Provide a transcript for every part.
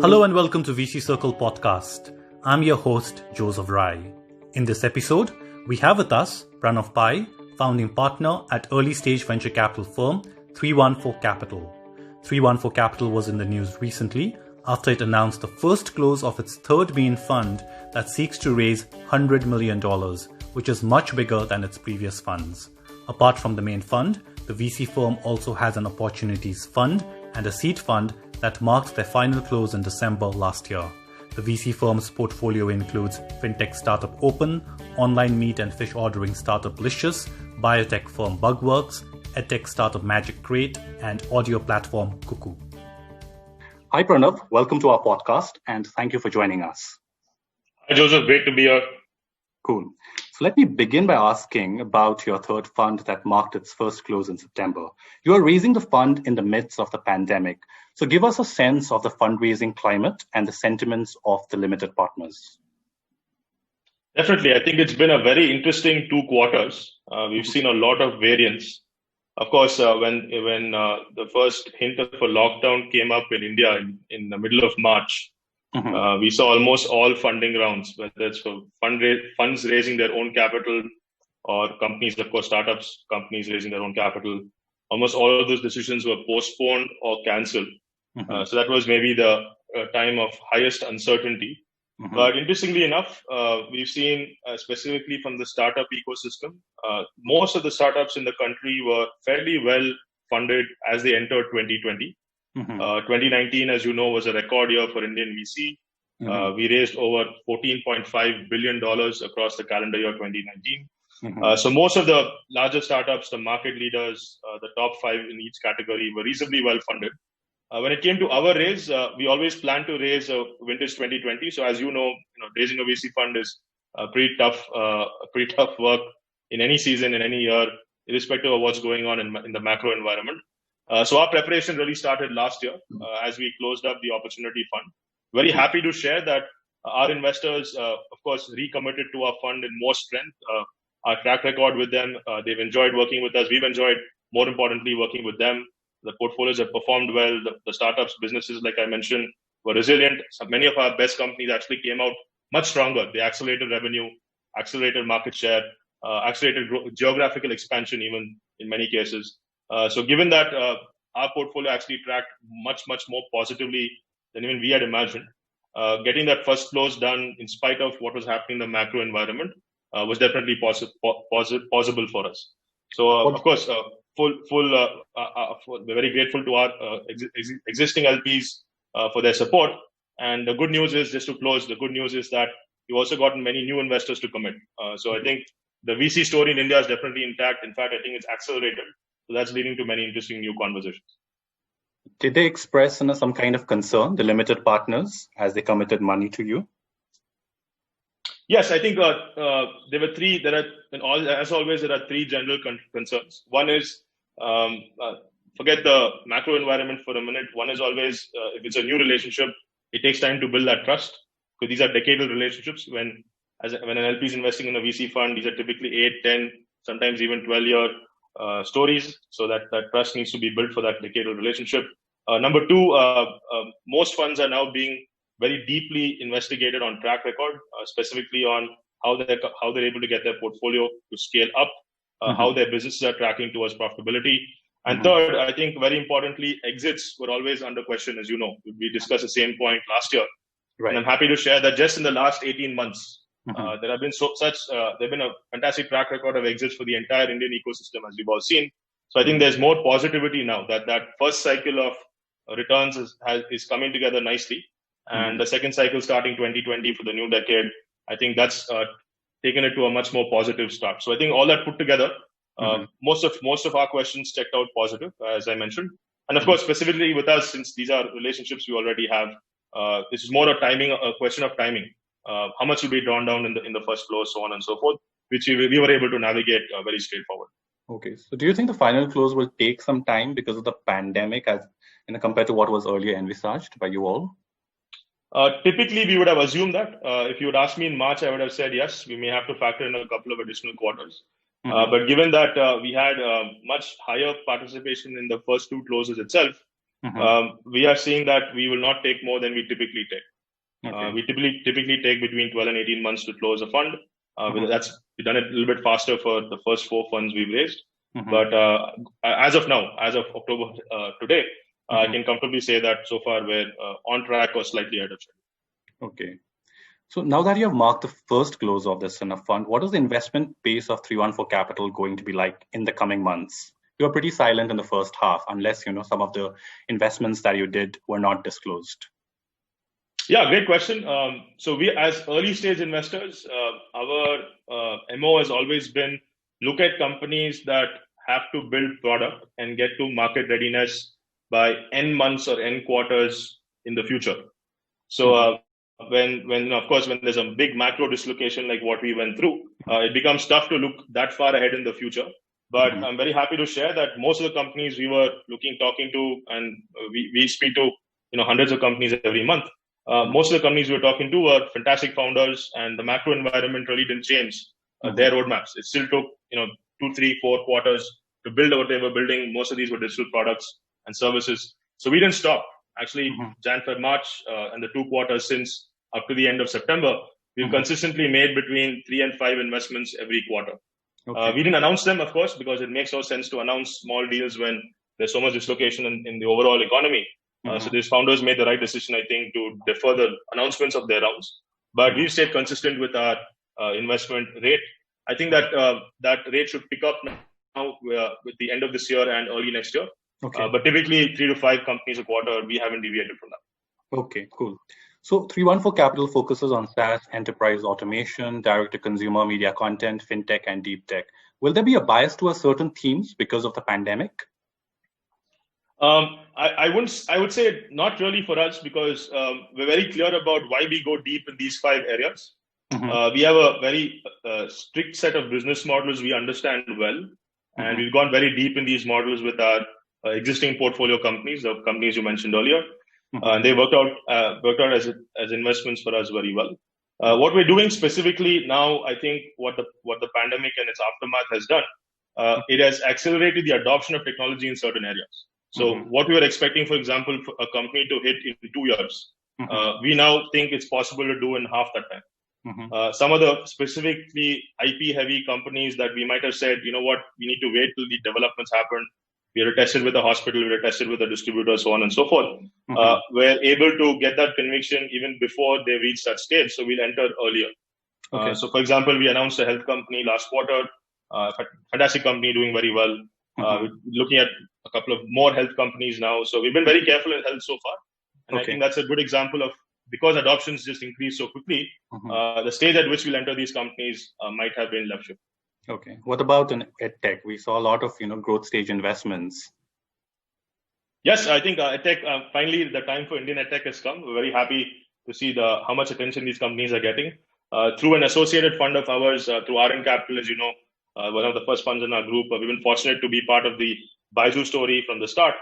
Hello and welcome to VC Circle Podcast. I'm your host, Joseph Rai. In this episode, we have with us Pranav Pai, founding partner at early stage venture capital firm 314 Capital. 314 Capital was in the news recently after it announced the first close of its third main fund that seeks to raise $100 million, which is much bigger than its previous funds. Apart from the main fund, the VC firm also has an opportunities fund and a seed fund that marked their final close in December last year. The VC firm's portfolio includes fintech startup Open, online meat and fish ordering startup Licious, biotech firm Bugworks, edtech startup Magic Crate, and audio platform Cuckoo. Hi Pranav, welcome to our podcast and thank you for joining us. Hi Joseph, great to be here. Cool. So let me begin by asking about your third fund that marked its first close in September. You are raising the fund in the midst of the pandemic. So give us a sense of the fundraising climate and the sentiments of the limited partners. Definitely. I think it's been a very interesting 2 quarters. We've seen a lot of variance. Of course, when the first hint of a lockdown came up in India in the middle of March, we saw almost all funding rounds, whether it's for funds raising their own capital or companies, of course, startups, companies raising their own capital. Almost all of those decisions were postponed or cancelled. So that was maybe the time of highest uncertainty. But interestingly enough, we've seen specifically from the startup ecosystem, most of the startups in the country were fairly well funded as they entered 2020. 2019, as you know, was a record year for Indian VC. We raised over $14.5 billion across the calendar year 2019. So most of the larger startups, the market leaders, the top 5 in each category were reasonably well funded. When it came to our raise, we always planned to raise a vintage 2020. So as you know, raising a VC fund is pretty tough work in any season, in any year, irrespective of what's going on in the macro environment. So our preparation really started last year as we closed up the opportunity fund. Very happy to share that our investors, of course, recommitted to our fund in more strength. Our track record with them, they've enjoyed working with us. We've enjoyed, more importantly, working with them. The portfolios have performed well. The startups, businesses, like I mentioned, were resilient. So many of our best companies actually came out much stronger. They accelerated revenue, accelerated market share, accelerated geographical expansion, even in many cases. So given that our portfolio actually tracked much, much more positively than even we had imagined, getting that first close done in spite of what was happening in the macro environment was definitely possible for us. So, of course, we're very grateful to our existing LPs for their support. And the good news is, just to close, the good news is that we've also gotten many new investors to commit. So I think the VC story in India is definitely intact. In fact, I think it's accelerated. So that's leading to many interesting new conversations. Did they express some kind of concern, the limited partners, as they committed money to you? Yes, I think there were 3. As always, there are 3 general concerns. One is, forget the macro environment for a minute. One is always, if it's a new relationship, it takes time to build that trust, because these are decadal relationships. When an LP is investing in a VC fund, these are typically 8, 10, sometimes even 12-year stories. So that trust needs to be built for that decadal relationship. Number 2, most funds are now being very deeply investigated on track record, specifically on how they're able to get their portfolio to scale up, how their businesses are tracking towards profitability. And third, I think very importantly, exits were always under question, as you know. We discussed the same point last year. Right. And I'm happy to share that just in the last 18 months, there have been a fantastic track record of exits for the entire Indian ecosystem, as we've all seen. So I think there's more positivity now that first cycle of returns is coming together nicely. And the second cycle starting 2020 for the new decade, I think that's taken it to a much more positive start. So I think all that put together, most of our questions checked out positive, as I mentioned. And of course, specifically with us, since these are relationships we already have, this is more a question of timing. How much will be drawn down in the first close, so on and so forth, which we were able to navigate very straightforward. Okay. So do you think the final close will take some time because of the pandemic compared to what was earlier envisaged by you all? Typically, we would have assumed that. If you would ask me in March, I would have said yes, we may have to factor in a couple of additional quarters. But given that we had much higher participation in the first 2 closes itself, we are seeing that we will not take more than we typically take. Okay. We typically take between 12 and 18 months to close a fund. We've done it a little bit faster for the first 4 funds we've raised. But as of now, as of October today, I can comfortably say that so far we're on track or slightly ahead of schedule. Okay. So now that you have marked the first close of this in a fund, what is the investment pace of 314 Capital going to be like in the coming months? You were pretty silent in the first half, unless some of the investments that you did were not disclosed. Yeah, great question. So we, as early stage investors, our MO has always been look at companies that have to build product and get to market readiness by N months or N quarters in the future. So when of course, when there's a big macro dislocation like what we went through, it becomes tough to look that far ahead in the future. But I'm very happy to share that most of the companies we were talking to, and we speak to hundreds of companies every month. Most of the companies we were talking to were fantastic founders, and the macro environment really didn't change their roadmaps. It still took 2, 3, 4 quarters to build what they were building. Most of these were digital products and services. So we didn't stop. Actually, Jan, Feb, March, and the 2 quarters since up to the end of September, we've consistently made between 3 and 5 investments every quarter. Okay. We didn't announce them, of course, because it makes no sense to announce small deals when there's so much dislocation in the overall economy. So these founders made the right decision, I think, to defer the announcements of their rounds. But we've stayed consistent with our investment rate. I think that that rate should pick up now with the end of this year and early next year. Okay. But typically 3 to 5 companies a quarter, we haven't deviated from that. Okay, cool. So 314 Capital focuses on SaaS, enterprise automation, direct-to-consumer media content, fintech, and deep tech. Will there be a bias towards certain themes because of the pandemic? I would say not really for us, because we're very clear about why we go deep in these 5 areas. We have a very strict set of business models we understand well, and we've gone very deep in these models with our existing portfolio companies, the companies you mentioned earlier. And they worked out as investments for us very well. What we're doing specifically now, I think what the pandemic and its aftermath has done, it has accelerated the adoption of technology in certain areas. So what we were expecting, for example, for a company to hit in 2 years, we now think it's possible to do in half that time. Some of the specifically IP-heavy companies that we might have said, you know what, we need to wait till the developments happen. We are tested with a hospital, we are tested with a distributor, so on and so forth. We're able to get that conviction even before they reach that stage, so we'll enter earlier. Okay. So, for example, we announced a health company last quarter, fantastic company doing very well. We're looking at a couple of more health companies now. So we've been very careful in health so far. And I think that's a good example of, because adoptions just increased so quickly, the stage at which we'll enter these companies might have been left shift. Okay. What about in EdTech? We saw a lot of growth stage investments. Yes, I think EdTech, finally the time for Indian EdTech has come. We're very happy to see how much attention these companies are getting. Through an associated fund of ours, through RN Capital, as you know, one of the first funds in our group, we've been fortunate to be part of the Byju story from the start.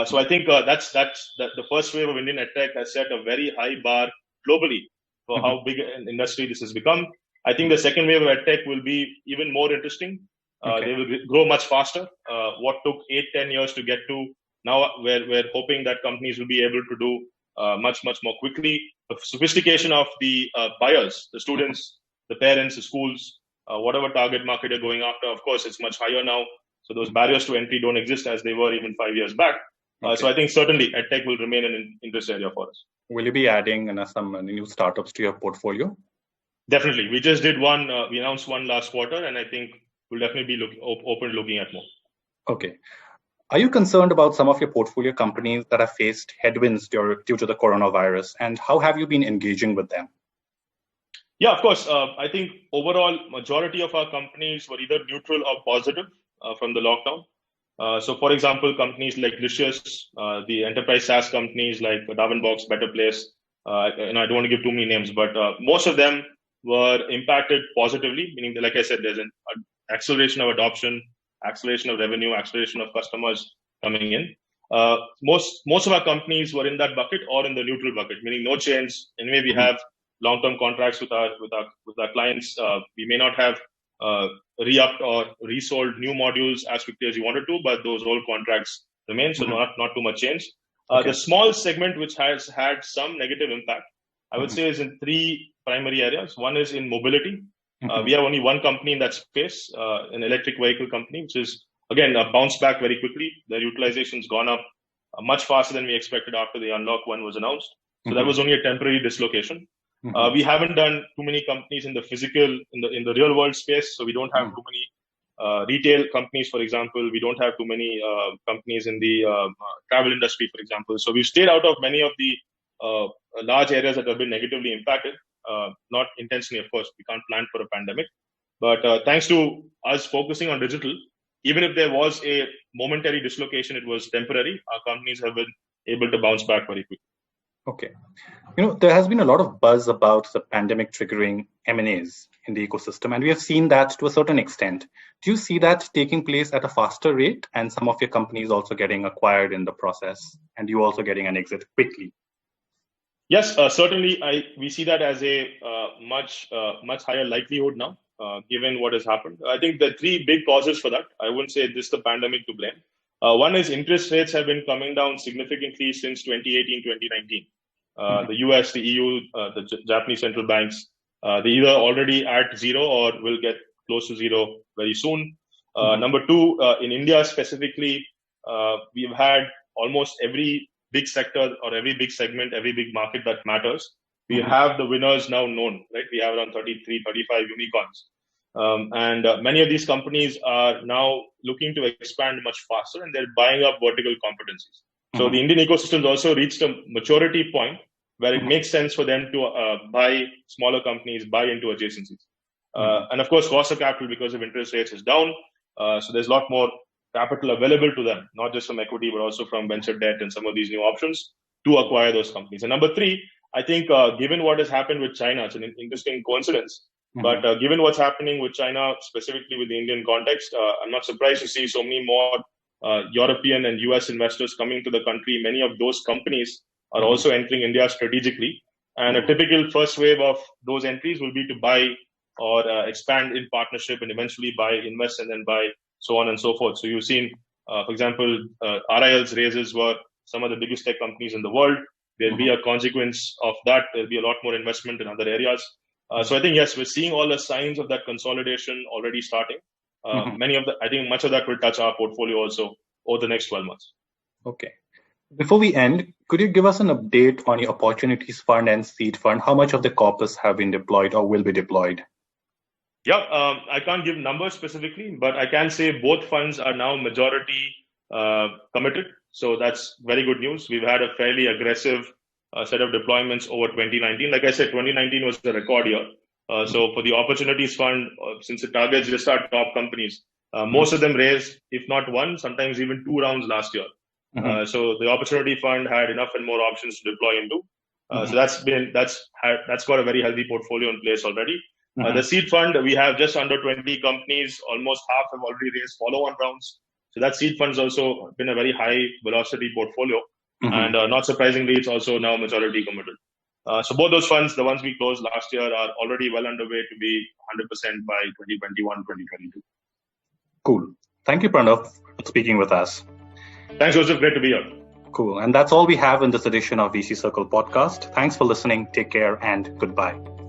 So I think that's the first wave of Indian EdTech has set a very high bar globally for how big an industry this has become. I think the second wave of EdTech will be even more interesting. They will grow much faster. What took 8-10 years to get to, now we're hoping that companies will be able to do much more quickly. The sophistication of the buyers, the students, the parents, the schools, whatever target market you're going after, of course, it's much higher now. So those barriers to entry don't exist as they were even 5 years back. So I think certainly EdTech will remain an interest area for us. Will you be adding some new startups to your portfolio? Definitely. We just did one. We announced one last quarter, and I think we'll definitely be open to looking at more. Okay. Are you concerned about some of your portfolio companies that have faced headwinds due to the coronavirus, and how have you been engaging with them? Yeah, of course. I think overall, majority of our companies were either neutral or positive from the lockdown. So, for example, companies like Licious, the enterprise SaaS companies like Darwinbox, Better Place, and I don't want to give too many names, but most of them were impacted positively, meaning that, like I said, there's an acceleration of adoption, acceleration of revenue, acceleration of customers coming in. Most of our companies were in that bucket or in the neutral bucket, meaning no change. Anyway, we have long-term contracts with our clients. We may not have re-upped or resold new modules as quickly as you wanted to, but those old contracts remain, so not too much change. The small segment which has had some negative impact, I would say, is in three primary areas. One is in mobility. We have only one company in that space, an electric vehicle company, which is, again, bounced back very quickly. Their utilization's gone up much faster than we expected after the Unlock 1 was announced. So that was only a temporary dislocation. We haven't done too many companies in the physical, in the real world space. So we don't have too many retail companies, for example. We don't have too many companies in the travel industry, for example. So we've stayed out of many of the large areas that have been negatively impacted. Not intentionally, of course. We can't plan for a pandemic. But thanks to us focusing on digital, even if there was a momentary dislocation, it was temporary. Our companies have been able to bounce back very quickly. Okay. There has been a lot of buzz about the pandemic triggering M&As in the ecosystem, and we have seen that to a certain extent. Do you see that taking place at a faster rate and some of your companies also getting acquired in the process and you also getting an exit quickly? Yes, certainly. We see that as a much higher likelihood now, given what has happened. I think the three big causes for that, I wouldn't say this is the pandemic to blame. One is interest rates have been coming down significantly since 2018, 2019. The US, the EU, the Japanese central banks, they're either already at zero or will get close to zero very soon. Number two, in India specifically, we've had almost every big sector or every big segment, every big market that matters. We have the winners now known, right? We have around 33, 35 unicorns. And many of these companies are now looking to expand much faster, and they're buying up vertical competencies. So the Indian ecosystem has also reached a maturity point where it makes sense for them to buy smaller companies, buy into adjacencies. And of course, cost of capital because of interest rates is down. So there's a lot more capital available to them, not just from equity, but also from venture debt and some of these new options to acquire those companies. And number three, I think given what has happened with China, it's an interesting coincidence. But given what's happening with China, specifically with the Indian context, I'm not surprised to see so many more European and US investors coming to the country. Many of those companies are also entering India strategically. And a typical first wave of those entries will be to buy or expand in partnership and eventually buy, invest, and then buy, so on and so forth. So you've seen, for example, RIL's raises were some of the biggest tech companies in the world. There'll be a consequence of that. There'll be a lot more investment in other areas. So I think, yes, we're seeing all the signs of that consolidation already starting. I think much of that will touch our portfolio also over the next 12 months. Okay. Before we end, could you give us an update on your opportunities fund and seed fund? How much of the corpus have been deployed or will be deployed? Yeah, I can't give numbers specifically, but I can say both funds are now majority committed. So that's very good news. We've had a fairly aggressive set of deployments over 2019. Like I said, 2019 was the record year. So for the Opportunities Fund, since it targets just our top companies, most of them raised, if not one, sometimes even two rounds last year. So the Opportunity Fund had enough and more options to deploy into. So that's got a very healthy portfolio in place already. The Seed Fund, we have just under 20 companies. Almost half have already raised follow-on rounds. So that Seed Fund has also been a very high velocity portfolio. And not surprisingly, it's also now majority committed. So both those funds, the ones we closed last year, are already well underway to be 100% by 2021, 2022. Cool. Thank you, Pranav, for speaking with us. Thanks, Joseph. Great to be here. Cool. And that's all we have in this edition of VC Circle podcast. Thanks for listening. Take care and goodbye.